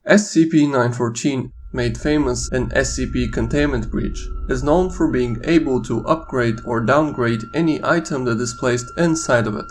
SCP-914, made famous in SCP Containment Breach, is known for being able to upgrade or downgrade any item that is placed inside of it.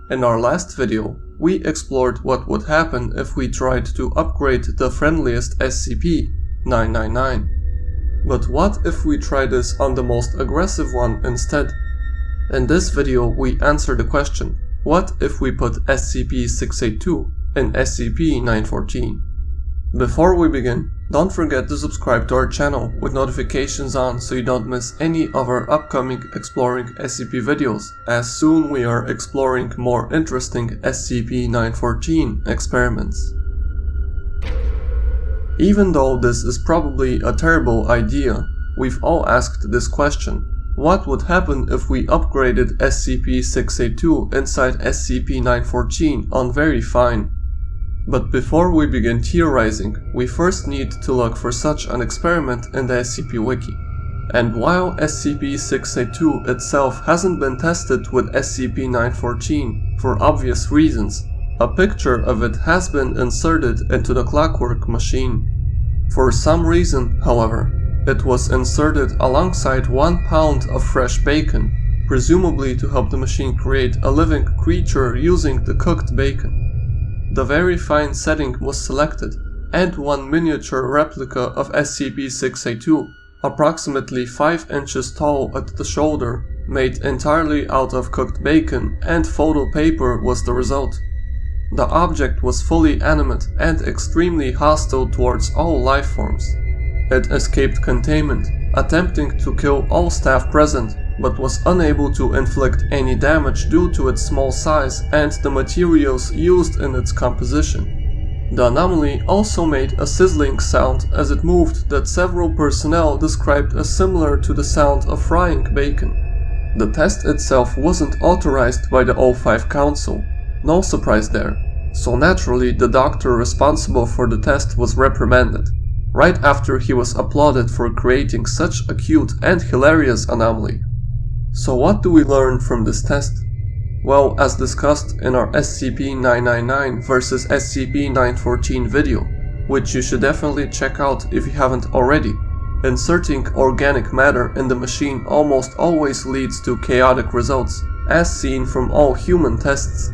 In our last video, we explored what would happen if we tried to upgrade the friendliest SCP, 999. But what if we try this on the most aggressive one instead? In this video we answer the question, what if we put SCP-682 in SCP-914? Before we begin, don't forget to subscribe to our channel with notifications on so you don't miss any of our upcoming Exploring SCP videos, as soon we are exploring more interesting SCP-914 experiments. Even though this is probably a terrible idea, we've all asked this question. What would happen if we upgraded SCP-682 inside SCP-914 on very fine? But before we begin theorizing, we first need to look for such an experiment in the SCP Wiki. And while SCP-682 itself hasn't been tested with SCP-914 for obvious reasons, a picture of it has been inserted into the clockwork machine. For some reason, however, it was inserted alongside 1 pound of fresh bacon, presumably to help the machine create a living creature using the cooked bacon. The very fine setting was selected, and one miniature replica of SCP-682, approximately 5 inches tall at the shoulder, made entirely out of cooked bacon and photo paper was the result. The object was fully animate and extremely hostile towards all life forms. It escaped containment, attempting to kill all staff present, but was unable to inflict any damage due to its small size and the materials used in its composition. The anomaly also made a sizzling sound as it moved that several personnel described as similar to the sound of frying bacon. The test itself wasn't authorized by the O5 Council. No surprise there. So naturally the doctor responsible for the test was reprimanded, right after he was applauded for creating such a cute and hilarious anomaly. So what do we learn from this test? Well, as discussed in our SCP-999 vs SCP-914 video, which you should definitely check out if you haven't already, inserting organic matter in the machine almost always leads to chaotic results, as seen from all human tests.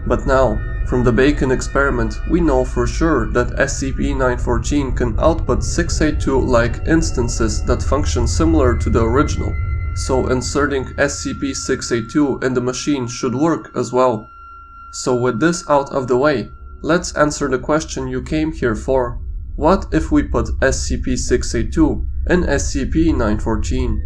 But now, from the bacon experiment, we know for sure that SCP-914 can output 682-like instances that function similar to the original, so inserting SCP-682 in the machine should work as well. So with this out of the way, let's answer the question you came here for. What if we put SCP-682 in SCP-914?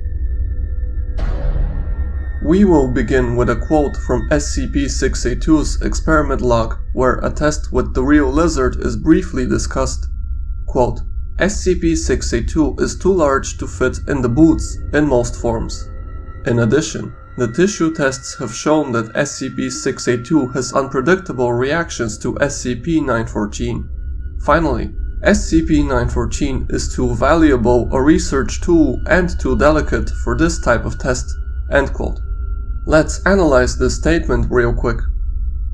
We will begin with a quote from SCP-682's experiment log, where a test with the real lizard is briefly discussed. Quote, SCP-682 is too large to fit in the boots in most forms. In addition, the tissue tests have shown that SCP-682 has unpredictable reactions to SCP-914. Finally, SCP-914 is too valuable a research tool and too delicate for this type of test. End quote. Let's analyze this statement real quick.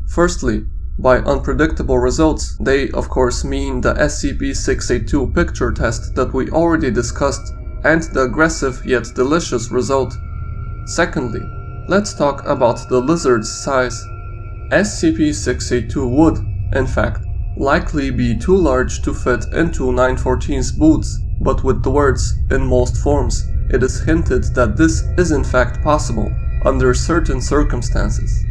Firstly, by unpredictable results, they of course mean the SCP-682 picture test that we already discussed and the aggressive yet delicious result. Secondly, let's talk about the lizard's size. SCP-682 would, in fact, likely be too large to fit into 914's boots, but with the words "in most forms," it is hinted that this is in fact possible under certain circumstances.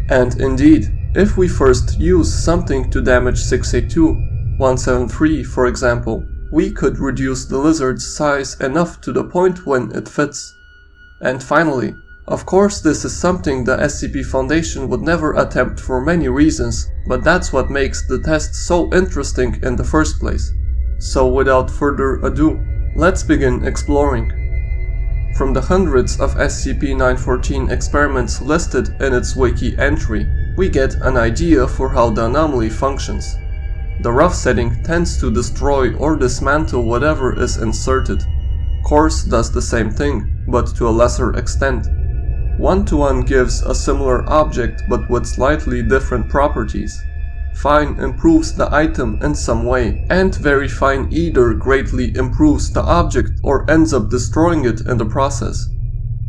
And indeed, if we first use something to damage 682-173 for example, we could reduce the lizard's size enough to the point when it fits. And finally, of course this is something the SCP Foundation would never attempt for many reasons, but that's what makes the test so interesting in the first place. So without further ado, let's begin exploring. From the hundreds of SCP-914 experiments listed in its wiki entry, we get an idea for how the anomaly functions. The rough setting tends to destroy or dismantle whatever is inserted. Coarse does the same thing, but to a lesser extent. 1-to-1 gives a similar object but with slightly different properties. fine improves the item in some way, and very fine either greatly improves the object or ends up destroying it in the process.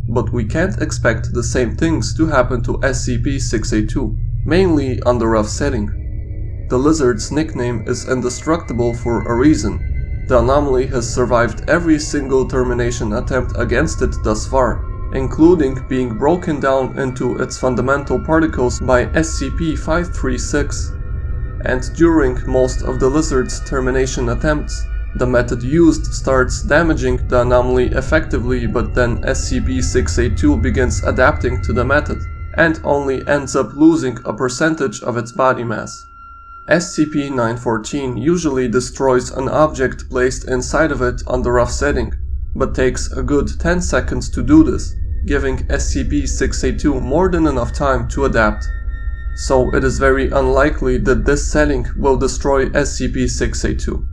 But we can't expect the same things to happen to SCP-682, mainly on the rough setting. The lizard's nickname is indestructible for a reason. The anomaly has survived every single termination attempt against it thus far, including being broken down into its fundamental particles by SCP-536. And during most of the lizard's termination attempts, the method used starts damaging the anomaly effectively, but then SCP-682 begins adapting to the method, and only ends up losing a percentage of its body mass. SCP-914 usually destroys an object placed inside of it on the rough setting, but takes a good 10 seconds to do this, giving SCP-682 more than enough time to adapt. So it is very unlikely that this setting will destroy SCP-682.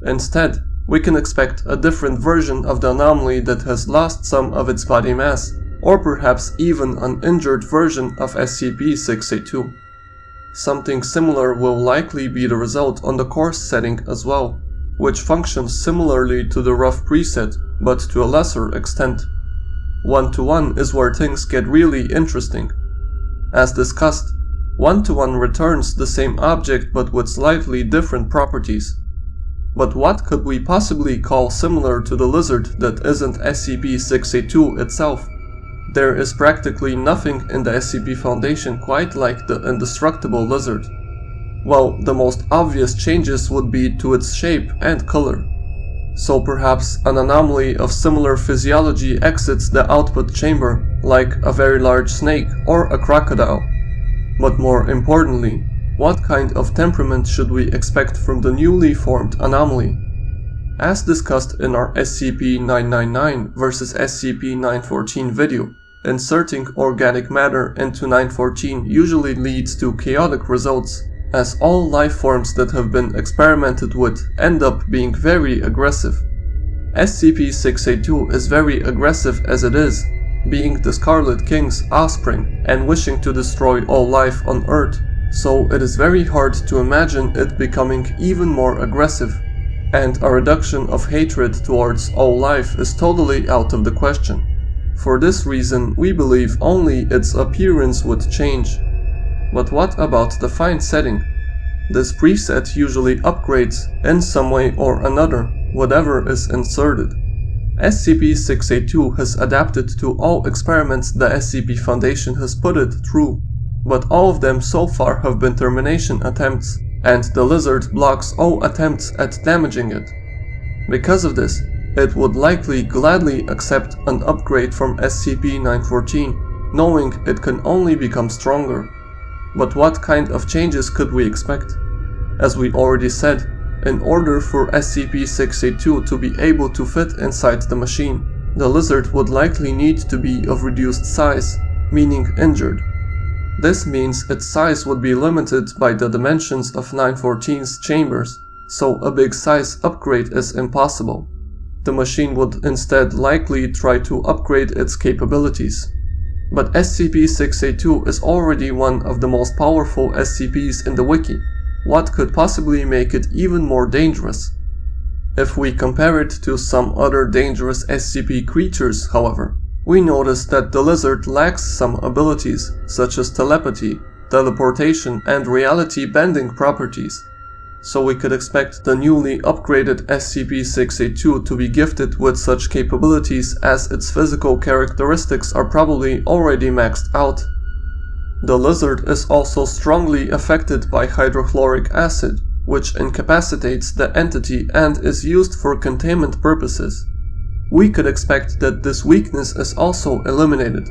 Instead, we can expect a different version of the anomaly that has lost some of its body mass, or perhaps even an injured version of SCP-682. Something similar will likely be the result on the course setting as well, which functions similarly to the rough preset, but to a lesser extent. 1-to-1 is where things get really interesting. As discussed, 1-to-1 returns the same object but with slightly different properties. But what could we possibly call similar to the lizard that isn't SCP-682 itself? There is practically nothing in the SCP Foundation quite like the indestructible lizard. Well, the most obvious changes would be to its shape and color. So perhaps an anomaly of similar physiology exits the output chamber, like a very large snake or a crocodile. But more importantly, what kind of temperament should we expect from the newly formed anomaly? As discussed in our SCP-999 vs SCP-914 video, inserting organic matter into 914 usually leads to chaotic results, as all life forms that have been experimented with end up being very aggressive. SCP-682 is very aggressive as it is, being the Scarlet King's offspring and wishing to destroy all life on Earth, so it is very hard to imagine it becoming even more aggressive, and a reduction of hatred towards all life is totally out of the question. For this reason, we believe only its appearance would change. But what about the fine setting? This preset usually upgrades, in some way or another, whatever is inserted. SCP-682 has adapted to all experiments the SCP Foundation has put it through, but all of them so far have been termination attempts, and the lizard blocks all attempts at damaging it. Because of this, it would likely gladly accept an upgrade from SCP-914, knowing it can only become stronger. But what kind of changes could we expect? As we already said, in order for SCP-682 to be able to fit inside the machine, the lizard would likely need to be of reduced size, meaning injured. This means its size would be limited by the dimensions of 914's chambers, so a big size upgrade is impossible. The machine would instead likely try to upgrade its capabilities. But SCP-682 is already one of the most powerful SCPs in the wiki. What could possibly make it even more dangerous? If we compare it to some other dangerous SCP creatures, however, we notice that the lizard lacks some abilities, such as telepathy, teleportation, and reality bending properties. So we could expect the newly upgraded SCP-682 to be gifted with such capabilities, as its physical characteristics are probably already maxed out. The lizard is also strongly affected by hydrochloric acid, which incapacitates the entity and is used for containment purposes. We could expect that this weakness is also eliminated.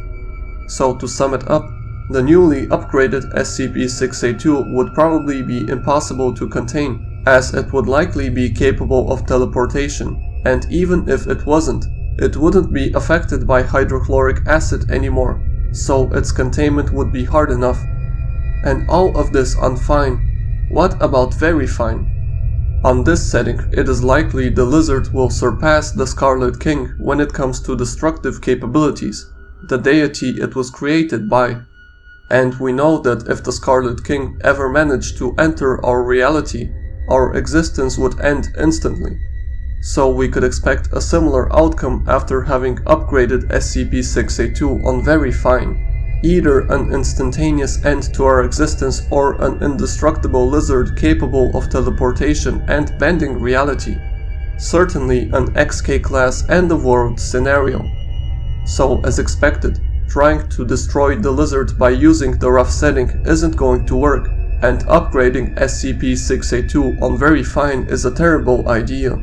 So to sum it up, the newly upgraded SCP-682 would probably be impossible to contain, as it would likely be capable of teleportation, and even if it wasn't, it wouldn't be affected by hydrochloric acid anymore, so its containment would be hard enough. And all of this on fine. What about very fine? On this setting, it is likely the lizard will surpass the Scarlet King when it comes to destructive capabilities, the deity it was created by. And we know that if the Scarlet King ever managed to enter our reality, our existence would end instantly. So we could expect a similar outcome after having upgraded SCP-682 on Very Fine. Either an instantaneous end to our existence or an indestructible lizard capable of teleportation and bending reality. Certainly an XK class end of world scenario. So as expected, trying to destroy the lizard by using the rough setting isn't going to work, and upgrading SCP-682 on Very Fine is a terrible idea.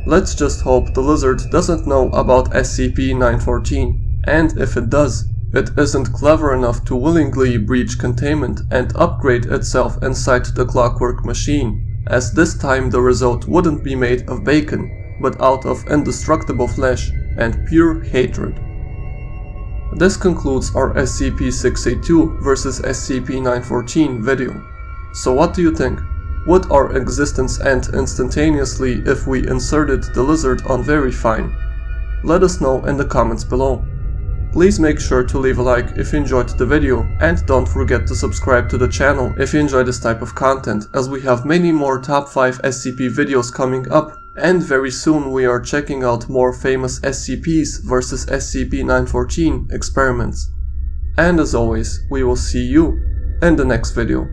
Let's just hope the lizard doesn't know about SCP-914, and if it does, it isn't clever enough to willingly breach containment and upgrade itself inside the clockwork machine, as this time the result wouldn't be made of bacon, but out of indestructible flesh and pure hatred. This concludes our SCP-682 vs SCP-914 video. So what do you think? Would our existence end instantaneously if we inserted the lizard on Very Fine? Let us know in the comments below. Please make sure to leave a like if you enjoyed the video, and don't forget to subscribe to the channel if you enjoy this type of content, as we have many more top 5 SCP videos coming up, and very soon we are checking out more famous SCPs vs SCP-914 experiments. And as always, we will see you in the next video.